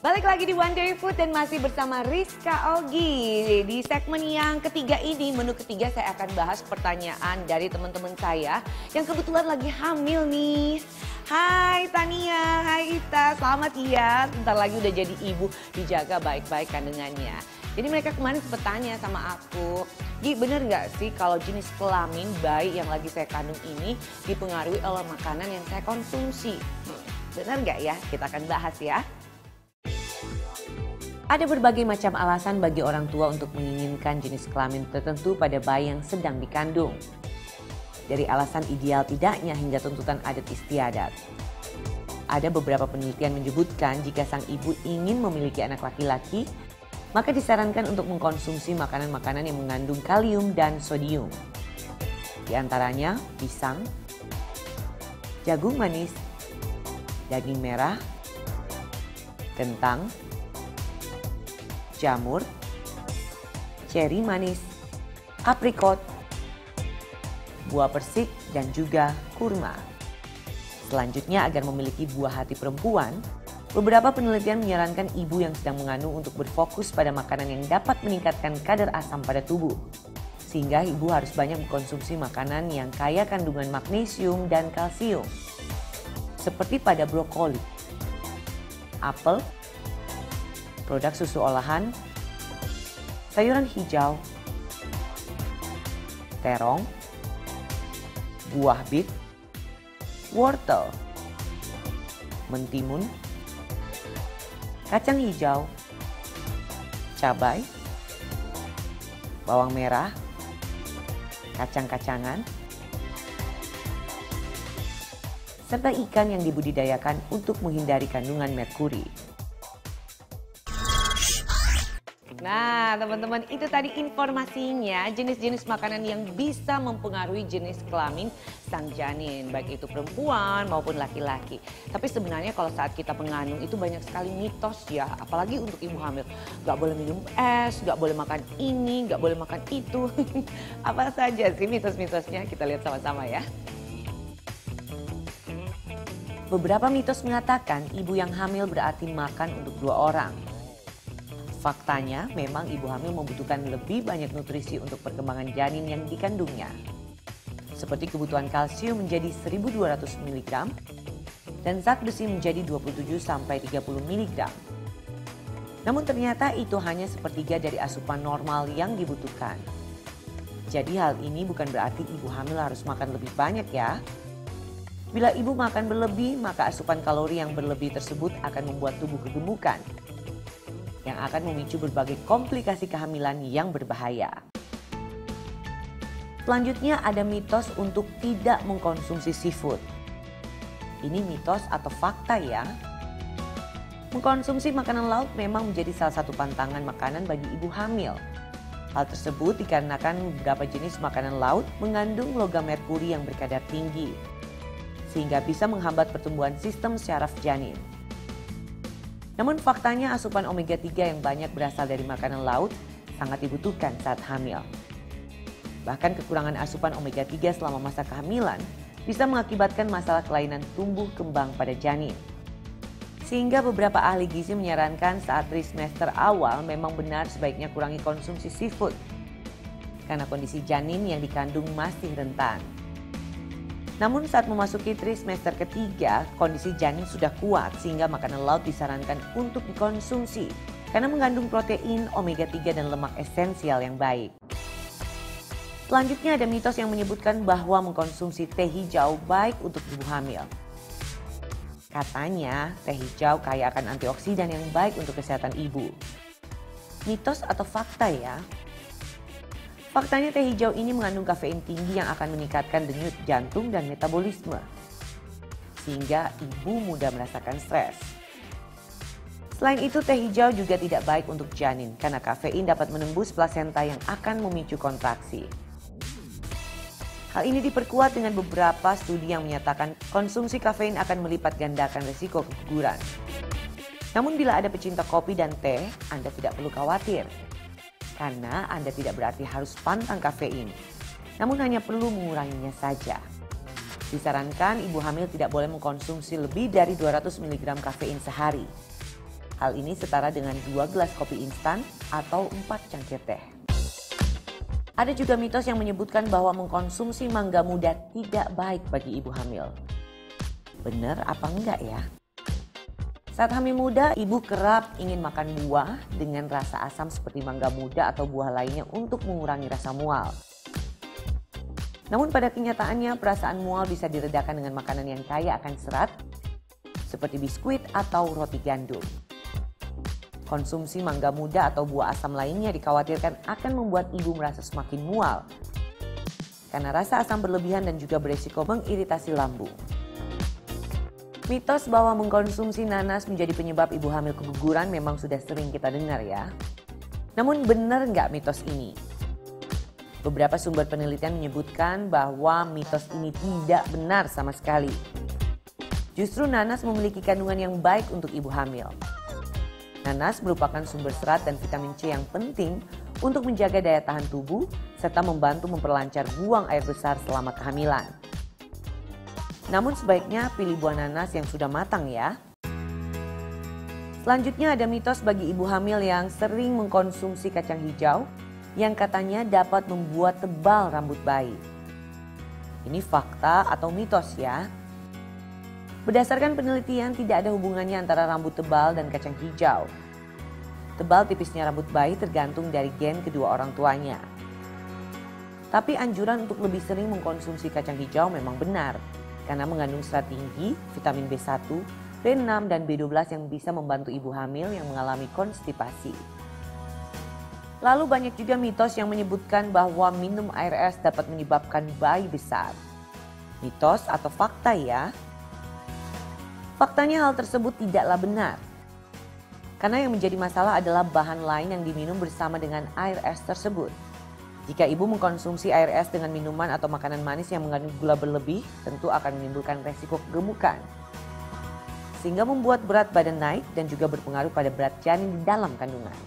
Balik lagi di Wonder Food dan masih bersama Rizka Ogi. Di segmen yang ketiga ini, menu ketiga saya akan bahas pertanyaan dari teman-teman saya yang kebetulan lagi hamil nih. Hai Tania, hai Ita, selamat ya. Bentar lagi udah jadi ibu, dijaga baik-baik kandungannya. Jadi mereka kemarin sempat tanya sama aku, Gi bener nggak sih kalau jenis kelamin bayi yang lagi saya kandung ini dipengaruhi oleh makanan yang saya konsumsi? Bener nggak ya? Kita akan bahas ya. Ada berbagai macam alasan bagi orang tua untuk menginginkan jenis kelamin tertentu pada bayi yang sedang dikandung. Dari alasan ideal tidaknya hingga tuntutan adat istiadat. Ada beberapa penelitian menyebutkan jika sang ibu ingin memiliki anak laki-laki, maka disarankan untuk mengkonsumsi makanan-makanan yang mengandung kalium dan sodium. Di antaranya pisang, jagung manis, daging merah, kentang, jamur, ceri manis, aprikot, buah persik, dan juga kurma. Selanjutnya, agar memiliki buah hati perempuan, beberapa penelitian menyarankan ibu yang sedang mengandung untuk berfokus pada makanan yang dapat meningkatkan kadar asam pada tubuh. Sehingga ibu harus banyak mengkonsumsi makanan yang kaya kandungan magnesium dan kalsium. Seperti pada brokoli, apel, produk susu olahan, sayuran hijau, terong, buah bit, wortel, mentimun, kacang hijau, cabai, bawang merah, kacang-kacangan, serta ikan yang dibudidayakan untuk menghindari kandungan merkuri. Nah teman-teman, itu tadi informasinya jenis-jenis makanan yang bisa mempengaruhi jenis kelamin sang janin, baik itu perempuan maupun laki-laki. Tapi sebenarnya kalau saat kita mengandung itu banyak sekali mitos ya, apalagi untuk ibu hamil. Gak boleh minum es, gak boleh makan ini, gak boleh makan itu. Apa saja sih mitos-mitosnya? Kita lihat sama-sama ya. Beberapa mitos mengatakan ibu yang hamil berarti makan untuk 2 orang. Faktanya, memang ibu hamil membutuhkan lebih banyak nutrisi untuk perkembangan janin yang dikandungnya. Seperti kebutuhan kalsium menjadi 1.200 mg dan zat besi menjadi 27-30 mg. Namun ternyata itu hanya sepertiga dari asupan normal yang dibutuhkan. Jadi hal ini bukan berarti ibu hamil harus makan lebih banyak ya. Bila ibu makan berlebih, maka asupan kalori yang berlebih tersebut akan membuat tubuh kegemukan, yang akan memicu berbagai komplikasi kehamilan yang berbahaya. Selanjutnya ada mitos untuk tidak mengkonsumsi seafood. Ini mitos atau fakta ya. Mengkonsumsi makanan laut memang menjadi salah satu pantangan makanan bagi ibu hamil. Hal tersebut dikarenakan beberapa jenis makanan laut mengandung logam merkuri yang berkadar tinggi, sehingga bisa menghambat pertumbuhan sistem syaraf janin. Namun faktanya asupan omega 3 yang banyak berasal dari makanan laut sangat dibutuhkan saat hamil. Bahkan kekurangan asupan omega 3 selama masa kehamilan bisa mengakibatkan masalah kelainan tumbuh kembang pada janin. Sehingga beberapa ahli gizi menyarankan saat trimester awal memang benar sebaiknya kurangi konsumsi seafood, karena kondisi janin yang dikandung masih rentan. Namun saat memasuki trimester ketiga, kondisi janin sudah kuat sehingga makanan laut disarankan untuk dikonsumsi karena mengandung protein, omega 3 dan lemak esensial yang baik. Selanjutnya ada mitos yang menyebutkan bahwa mengkonsumsi teh hijau baik untuk ibu hamil. Katanya teh hijau kaya akan antioksidan yang baik untuk kesehatan ibu. Mitos atau fakta ya? Faktanya teh hijau ini mengandung kafein tinggi yang akan meningkatkan denyut jantung dan metabolisme, sehingga ibu mudah merasakan stres. Selain itu, teh hijau juga tidak baik untuk janin karena kafein dapat menembus plasenta yang akan memicu kontraksi. Hal ini diperkuat dengan beberapa studi yang menyatakan konsumsi kafein akan melipat gandakan risiko keguguran. Namun bila ada pecinta kopi dan teh, Anda tidak perlu khawatir. Karena Anda tidak berarti harus pantang kafein, namun hanya perlu menguranginya saja. Disarankan ibu hamil tidak boleh mengkonsumsi lebih dari 200 mg kafein sehari. Hal ini setara dengan 2 gelas kopi instan atau 4 cangkir teh. Ada juga mitos yang menyebutkan bahwa mengkonsumsi mangga muda tidak baik bagi ibu hamil. Benar apa enggak ya? Saat hamil muda, ibu kerap ingin makan buah dengan rasa asam seperti mangga muda atau buah lainnya untuk mengurangi rasa mual. Namun pada kenyataannya perasaan mual bisa diredakan dengan makanan yang kaya akan serat seperti biskuit atau roti gandum. Konsumsi mangga muda atau buah asam lainnya dikhawatirkan akan membuat ibu merasa semakin mual karena rasa asam berlebihan dan juga beresiko mengiritasi lambung. Mitos bahwa mengkonsumsi nanas menjadi penyebab ibu hamil keguguran memang sudah sering kita dengar ya. Namun benar nggak mitos ini? Beberapa sumber penelitian menyebutkan bahwa mitos ini tidak benar sama sekali. Justru nanas memiliki kandungan yang baik untuk ibu hamil. Nanas merupakan sumber serat dan vitamin C yang penting untuk menjaga daya tahan tubuh serta membantu memperlancar buang air besar selama kehamilan. Namun sebaiknya pilih buah nanas yang sudah matang ya. Selanjutnya ada mitos bagi ibu hamil yang sering mengkonsumsi kacang hijau yang katanya dapat membuat tebal rambut bayi. Ini fakta atau mitos ya. Berdasarkan penelitian tidak ada hubungannya antara rambut tebal dan kacang hijau. Tebal tipisnya rambut bayi tergantung dari gen kedua orang tuanya. Tapi anjuran untuk lebih sering mengkonsumsi kacang hijau memang benar karena mengandung serat tinggi, vitamin B1, B6 dan B12 yang bisa membantu ibu hamil yang mengalami konstipasi. Lalu banyak juga mitos yang menyebutkan bahwa minum air es dapat menyebabkan bayi besar. Mitos atau fakta ya? Faktanya hal tersebut tidaklah benar. Karena yang menjadi masalah adalah bahan lain yang diminum bersama dengan air es tersebut. Jika ibu mengkonsumsi air es dengan minuman atau makanan manis yang mengandung gula berlebih, tentu akan menimbulkan resiko kegemukan. Sehingga membuat berat badan naik dan juga berpengaruh pada berat janin di dalam kandungan.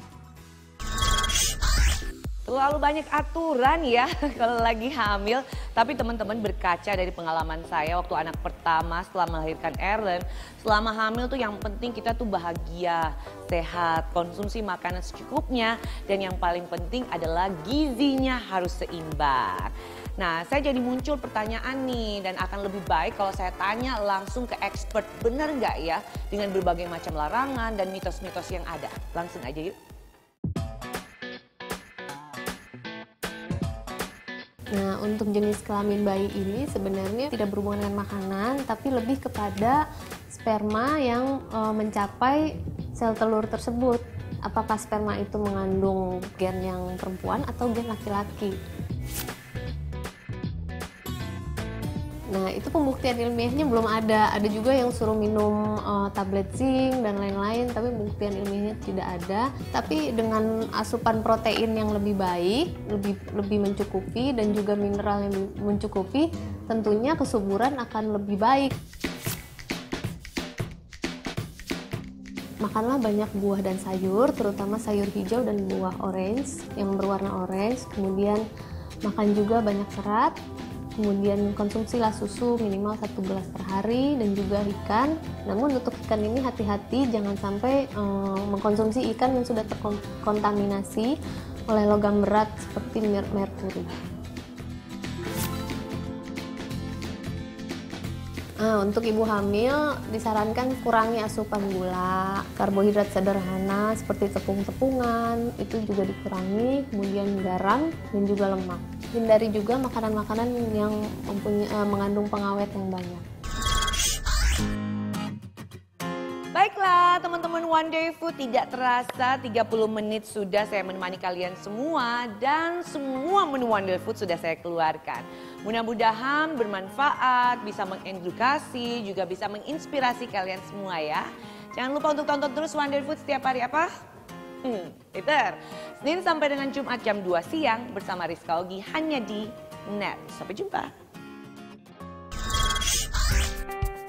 Terlalu banyak aturan ya kalau lagi hamil. Tapi teman-teman berkaca dari pengalaman saya waktu anak pertama setelah melahirkan Erlen. Selama hamil tuh yang penting kita tuh bahagia, sehat, konsumsi makanan secukupnya. Dan yang paling penting adalah gizinya harus seimbang. Nah, saya jadi muncul pertanyaan nih dan akan lebih baik kalau saya tanya langsung ke expert. Benar nggak ya dengan berbagai macam larangan dan mitos-mitos yang ada? Langsung aja yuk. Nah, untuk jenis kelamin bayi ini sebenarnya tidak berhubungan dengan makanan, tapi lebih kepada sperma yang mencapai sel telur tersebut. Apakah sperma itu mengandung gen yang perempuan atau gen laki-laki? Nah, itu pembuktian ilmiahnya belum ada. Ada juga yang suruh minum tablet zinc dan lain-lain, tapi pembuktian ilmiahnya tidak ada. Tapi dengan asupan protein yang lebih baik, lebih mencukupi dan juga mineral yang mencukupi, tentunya kesuburan akan lebih baik. Makanlah banyak buah dan sayur, terutama sayur hijau dan buah orange yang berwarna orange. Kemudian makan juga banyak serat. Kemudian konsumsilah susu minimal 1 gelas per hari dan juga ikan. Namun untuk ikan ini hati-hati, jangan sampai mengkonsumsi ikan yang sudah terkontaminasi oleh logam berat seperti merkuri. Untuk ibu hamil disarankan kurangi asupan gula, karbohidrat sederhana seperti tepung-tepungan itu juga dikurangi, kemudian garam dan juga lemak. Hindari juga makanan-makanan yang mengandung pengawet yang banyak. Baiklah teman-teman One Day Food, tidak terasa 30 menit sudah saya menemani kalian semua dan semua menu One Day Food sudah saya keluarkan. Mudah-mudahan bermanfaat, bisa mengedukasi, juga bisa menginspirasi kalian semua ya. Jangan lupa untuk tonton terus One Day Food setiap hari apa? Peter, Senin sampai dengan Jumat jam 2 siang bersama Rizka Ogi hanya di Net. Sampai jumpa.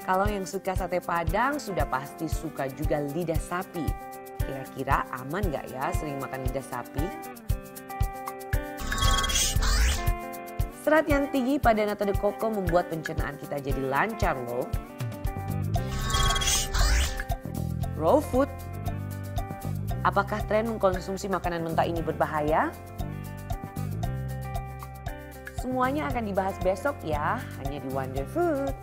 Kalau yang suka sate Padang sudah pasti suka juga lidah sapi. Kira-kira aman nggak ya sering makan lidah sapi? Serat yang tinggi pada nata de coco membuat pencernaan kita jadi lancar loh. Raw food Apakah tren mengkonsumsi makanan mentah ini berbahaya? Semuanya akan dibahas besok ya, hanya di Wonder Food.